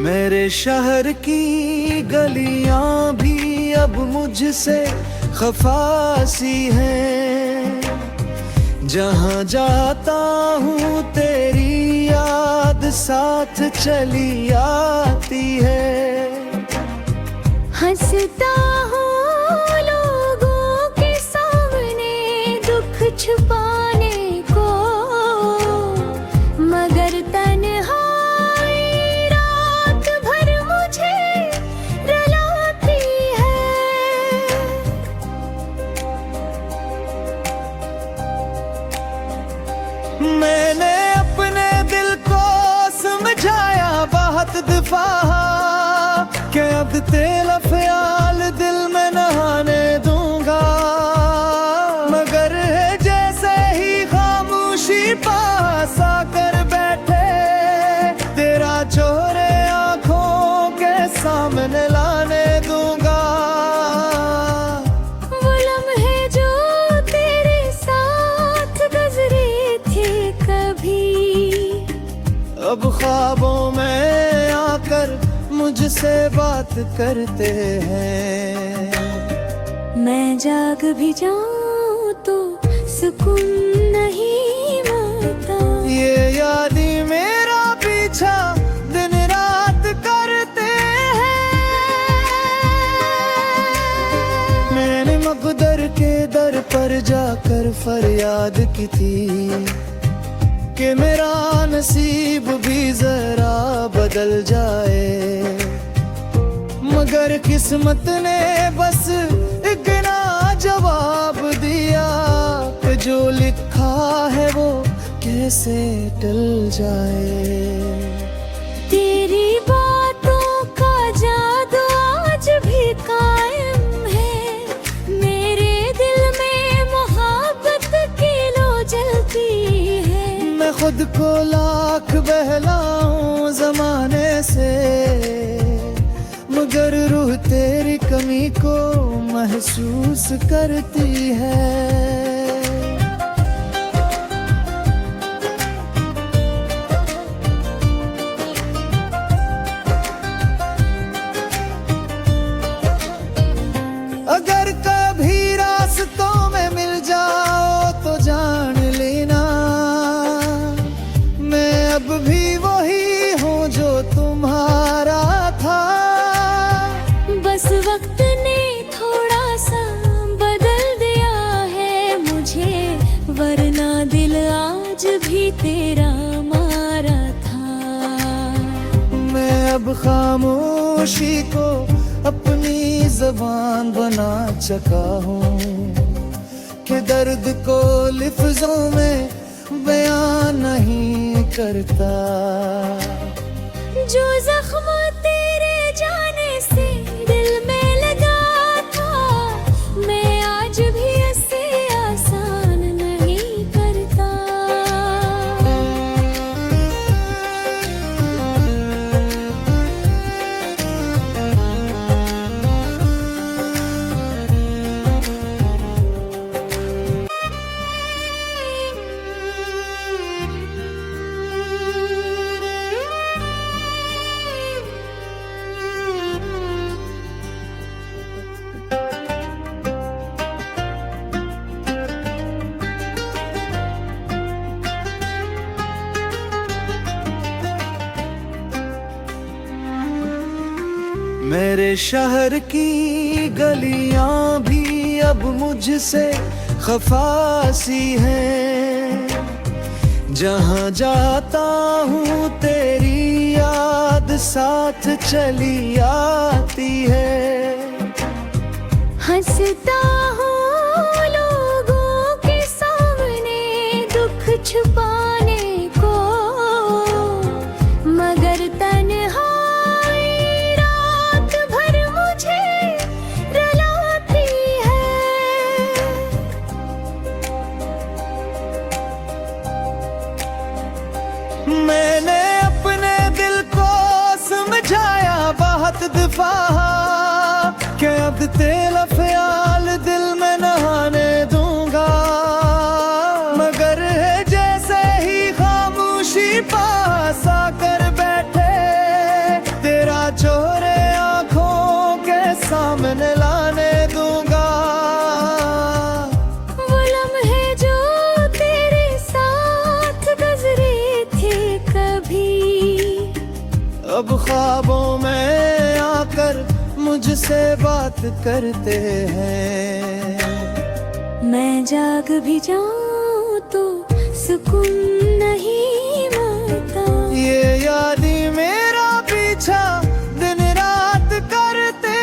मेरे शहर की गलियां भी अब मुझसे खफासी हैं। जहाँ जाता हूँ तेरी याद साथ चली आती है। हंसता हूँ लोगों के सामने दुख छुपाने को, मगर तन्हाई रात भर मुझे रुलाती है। मैंने अपने दिल को समझाया बहुत दफा कि अब तेरा ख्याल दिल में नहाने दूंगा, मगर है जैसे ही खामोशी पास आकर बैठे तेरा चोरे आंखों के सामने लाने दूंगा। वो लम्हे जो तेरे साथ गुजरे थे कभी, अब ख्वाबों में आकर मुझसे बात करते हैं। मैं जाग भी जाऊं तो सुकून नहीं मिलता। ये याद ही मेरा पीछा दिन रात करते हैं। मैंने मकदर के दर पर जाकर फरियाद की थी कि मेरा नसीब भी जरा बदल जाए, मगर किस्मत ने बस इतना जवाब दिया कि जो लिखा है वो कैसे टल जाए। तेरी बातों का जादू आज भी कायम है। मेरे दिल में मोहब्बत की लो जलती है। मैं खुद को लाख बहलाऊं जमाने से, मगर रूह तेरी कमी को महसूस करती है। अगर कभी रास्तों में मिल जाओ तो जान लेना मैं अब भी वही हूँ जो तुम्हारा था। बस वक्त ने थोड़ा सा बदल दिया है मुझे, वरना दिल आज भी तेरा मारा था। मैं अब खामोशी को अपनी ज़बान बना चुका हूँ कि दर्द को लफ्ज़ों में बयान नहीं करता। जो जख्म तेरे जाने से दिल में लगा था, मैं आज भी ऐसे आसान नहीं करता। मेरे शहर की गलियां भी अब मुझसे खफासी हैं। जहाँ जाता हूँ तेरी याद साथ चली आती है। हंसता हूँ लोगों के सामने दुख छुपाने को, मगर तन्हाई रात भर मुझे रुलाती है। मैंने अपने दिल को समझाया बहुत दफा कि अब तेरा ख्याल दिल में नहाने दूंगा, मगर है जैसे ही खामोशी पास आकर बैठे मुझसे बात करते हैं। मैं जाग भी जाऊं तो सुकून नहीं मिलता। ये याद ही मेरा पीछा दिन रात करते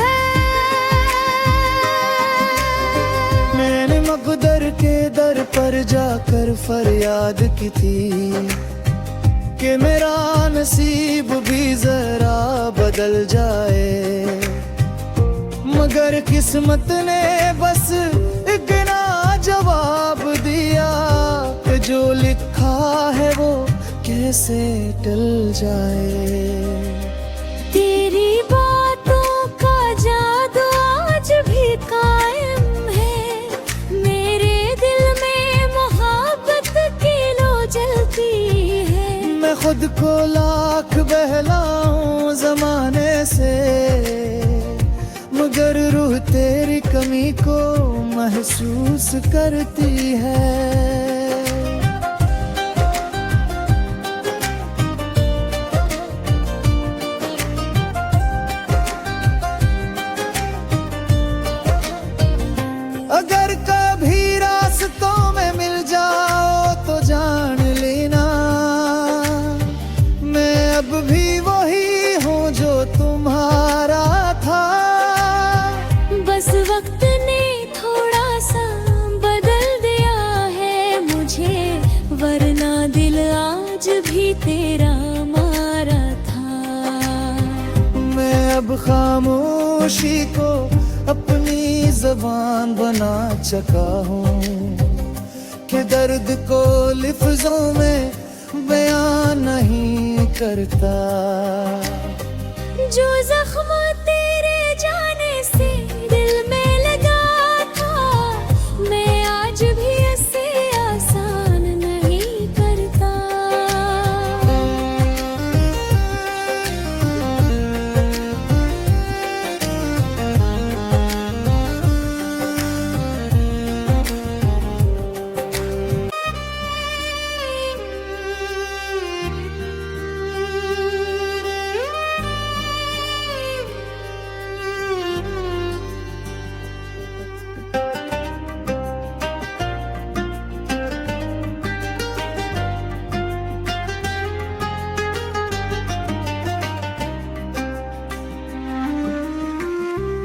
हैं। मैंने मकदर के दर पर जाकर फरियाद की थी कि मेरा नसीब भी जरा बदल जाए, मगर किस्मत ने बस इतना जवाब दिया कि जो लिखा है वो कैसे टल जाए। तेरी बातों का जादू आज भी कायम है। मेरे दिल में मोहब्बत की लो जलती है। मैं खुद को लाख बहलाऊं जमाने से, मगर रूह तेरी कमी को महसूस करती है। अगर कभी रास्तों में मिल जाओ तो जान लेना, मैं अब भी वही हूँ जो तुम्हारा था। बस वक्त ने थोड़ा सा बदल दिया है मुझे, वरना दिल आज भी तेरा मारा था। मैं अब खामोशी को अपनी ज़बान बना चुका हूँ कि दर्द को लिफ्ज़ों में बयान नहीं करता। जो जख्म तेरे जाने से दिल में लगा था, मैं आज भी ऐसे आसान नहीं करता।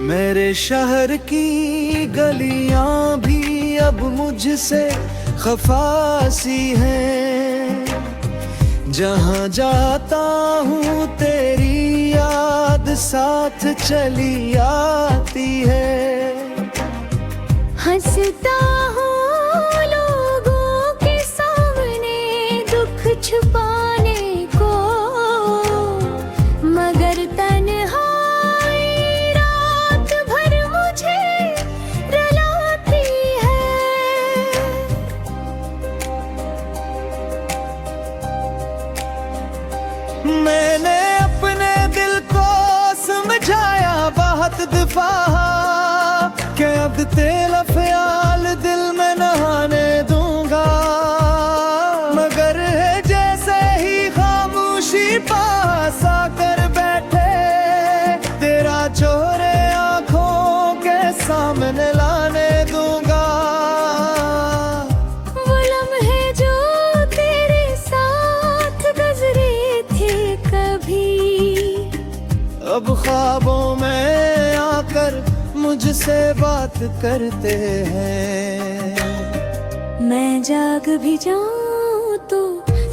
मेरे शहर की गलियां भी अब मुझसे खफासी हैं। जहां जाता हूँ तेरी याद साथ चली आती है। हंसता हूँ लोगों के सामने दुख छुपाने को, मगर तन्हाई रात भर मुझे रुलाती है। मैंने अपने दिल को समझाया बहुत दफा कि अब तेरा ख्याल दिल में नहाने दूंगा, मगर है जैसे ही खामोशी पास आकर बैठे तेरा चोरे आंखों के सामने लाने दूंगा। वो लम्हे जो तेरे साथ गुजरे थे कभी, अब ख्वाबों में आकर मुझसे बात करते हैं। मैं जाग भी जाऊं तो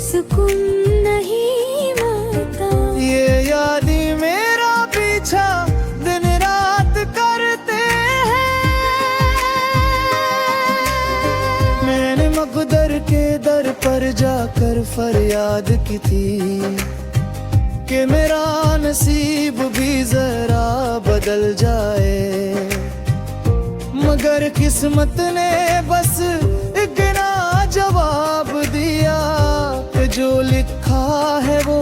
सुकून नहीं मिलता। ये याद ही मेरा पीछा दिन रात करते हैं। मैंने मकदर के दर पर जाकर फरियाद की थी कि मेरा नसीब भी जरा बदल जाए, मगर किस्मत ने बस इतना जवाब दिया कि जो लिखा है वो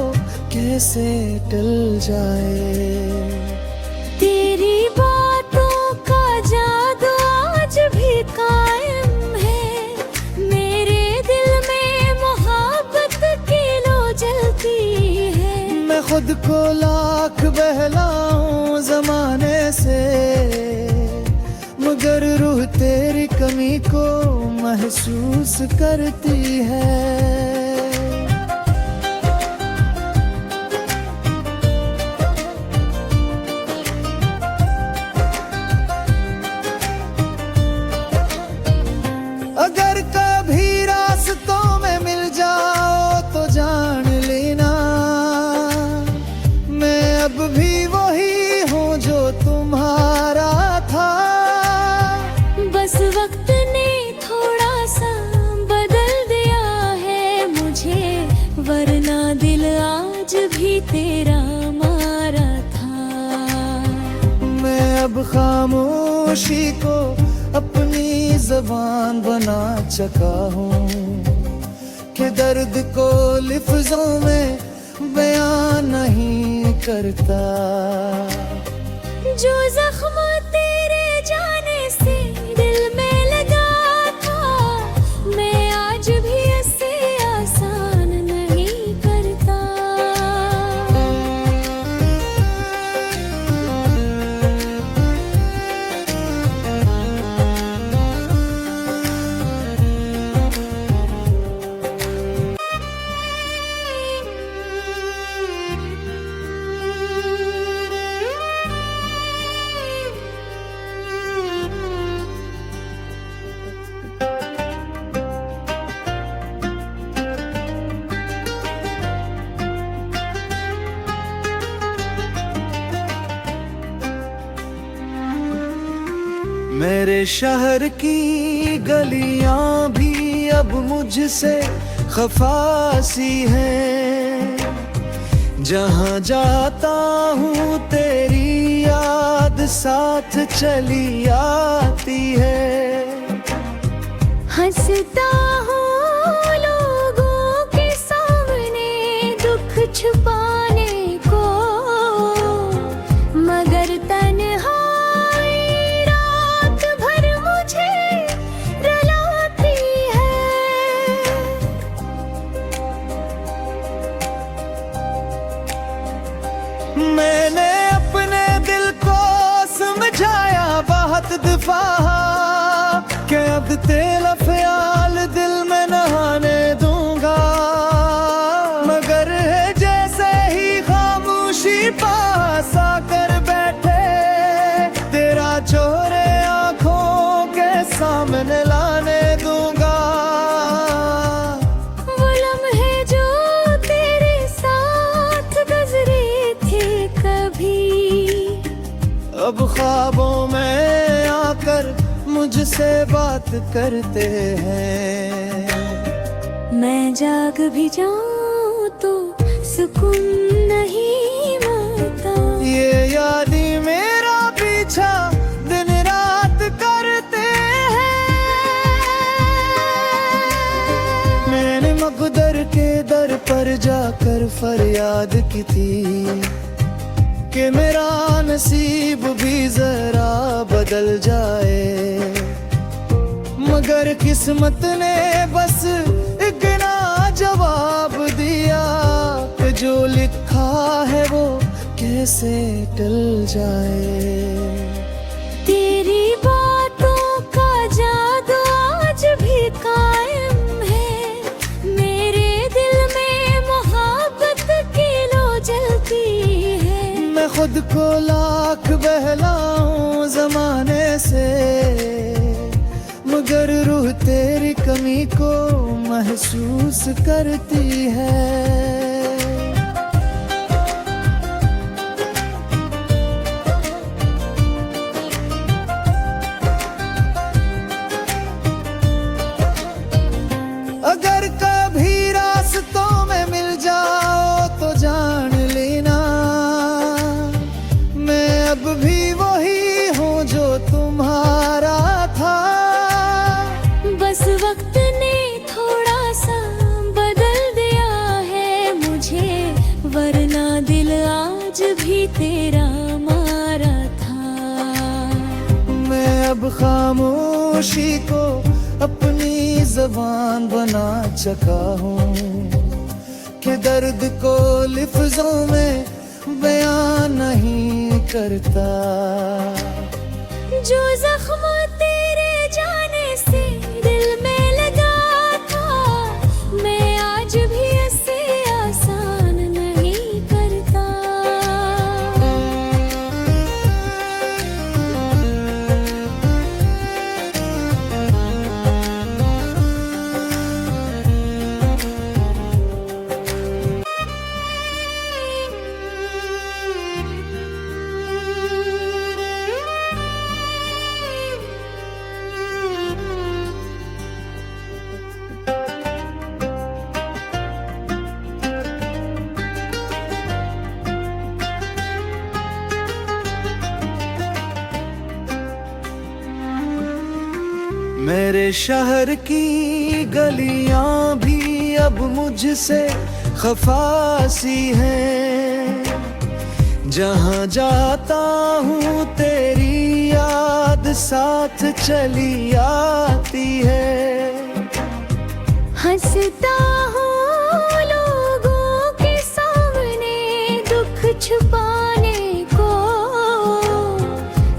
कैसे टल जाए। तेरी बातों का जादू आज भी कायम है। मेरे दिल में मोहब्बत की लो जलती है। मैं खुद को लाख बहलाऊं जमाने से, कमी को महसूस करती है। अगर कभी रास्तों में मिल जाओ तो जान लेना, मैं अब भी वही हूँ जो तुम्हारा था। बस वक्त ने थोड़ा सा बदल दिया है मुझे, वरना दिल आज भी तेरा मारा था। मैं अब खामोशी को अपनी ज़बान बना चुका हूँ कि दर्द को लिफ्ज़ों में बयान नहीं करता। जो जख्म तेरे जाने से दिल में लगा था, मैं आज भी ऐसे आसान नहीं करता। मेरे शहर की गलियां भी अब मुझसे खफासी हैं। जहां जाता हूँ तेरी याद साथ चली आती है। हंसता हूँ लोगों के सामने दुख छुपाने को, मगर तन्हाई रात भर मुझे रुलाती है। मैंने अपने दिल को समझाया बहुत दफा कि अब तेरा ख्याल दिल में नहाने दूंगा, मगर है जैसे ही खामोशी पास आकर बैठे तेरा चोरे आंखों के सामने लाने दूंगा। वो लम्हे जो तेरे साथ गुजरे थे कभी, अब ख्वाबों में आकर मुझसे बात करते हैं। मैं जाग भी जाऊं तो सुकून नहीं मिलता। ये यादी मेरा पीछा दिन रात करते हैं। मैंने मकदर के दर पर जाकर फरियाद की थी कि मेरा नसीब भी जरा बदल जाए, मगर किस्मत ने बस इतना जवाब दिया कि जो लिखा है वो कैसे टल जाए। तेरी बातों का जादू आज भी कायम है, मेरे दिल में मोहब्बत की लो जलती है। मैं खुद को लाख बहलाऊं जमाने से, मगर रूह तेरी कमी को महसूस करती है। अगर कभी रास्तों में मिल जाओ तो जान लेना, मैं अब भी वही हूँ जो तुम्हारा था। बस वक्त ने थोड़ा सा बदल दिया है मुझे, वरना दिल आज भी तेरा मारा था। मैं अब खामोशी को अपनी ज़बान बना चुका हूँ कि दर्द को लिफ्ज़ों में बयान नहीं करता। जो जख्म तेरे जाने मेरे शहर की गलियां भी अब मुझसे खफासी हैं। जहाँ जाता हूँ तेरी याद साथ चली आती है। हंसता हूँ लोगों के सामने दुख छुपाने को,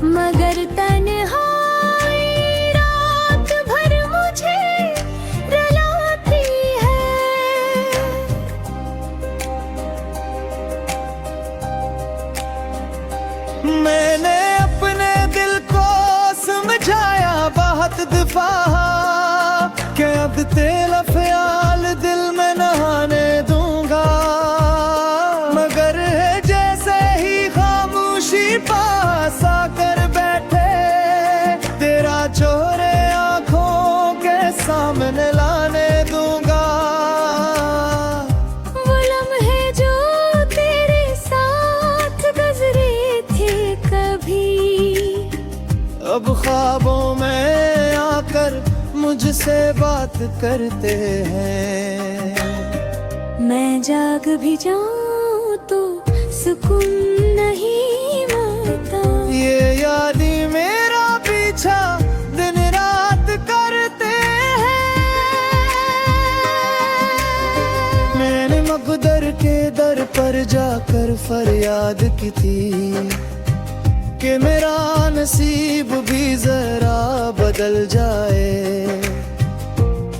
मगर तन्हाई रात भर मुझे रुलाती है। मैंने अपने दिल को समझाया बहुत दफा कि अब तेरा ख्याल दिल में नहाने दूंगा, मगर है जैसे ही खामोशी पास आकर बैठे तेरा चोरे आंखों के सामने लाने दूंगा। वो लम्हे जो तेरे साथ गुजरे थे कभी, अब ख्वाबों में आकर मुझसे बात करते हैं। मैं जाग भी जाऊं तो सुकून नहीं मिलता। ये यादी मेरा पीछा दिन रात करते हैं। मैंने मकदर के दर पर जाकर फरियाद की थी कि मेरा नसीब भी जरा बदल जाए,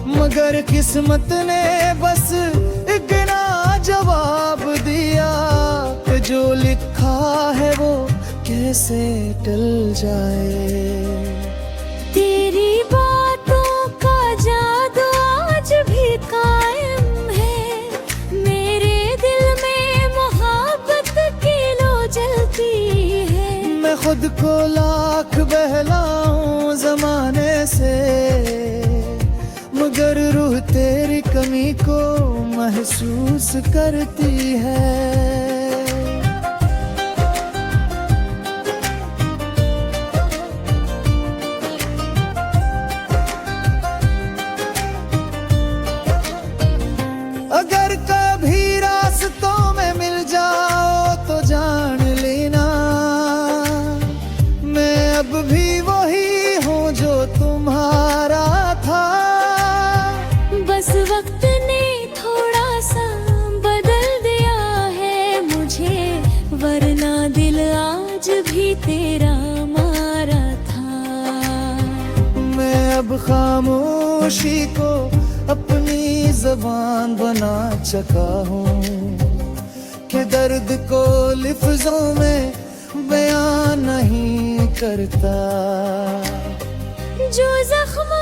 मगर किस्मत ने बस इतना जवाब दिया कि जो लिखा है वो कैसे टल जाए। तेरी बातों का जादू आज भी कायम है। मेरे दिल में मोहब्बत की लो जलती है। मैं खुद को लाख बहलाऊं जमाने से, मगर रूह तेरी कमी को महसूस करती है। अगर कभी रास्तों में मिल जाओ तो जान लेना मैं अब भी वही हूँ जो तुम्हारा था। बस वक्त ने थोड़ा सा बदल दिया है मुझे, वरना दिल आज भी तेरा मारा था। मैं अब खामोशी को अपनी ज़बान बना चुका हूँ कि दर्द को लिफ्ज़ों में बयान नहीं करता। जो जख्म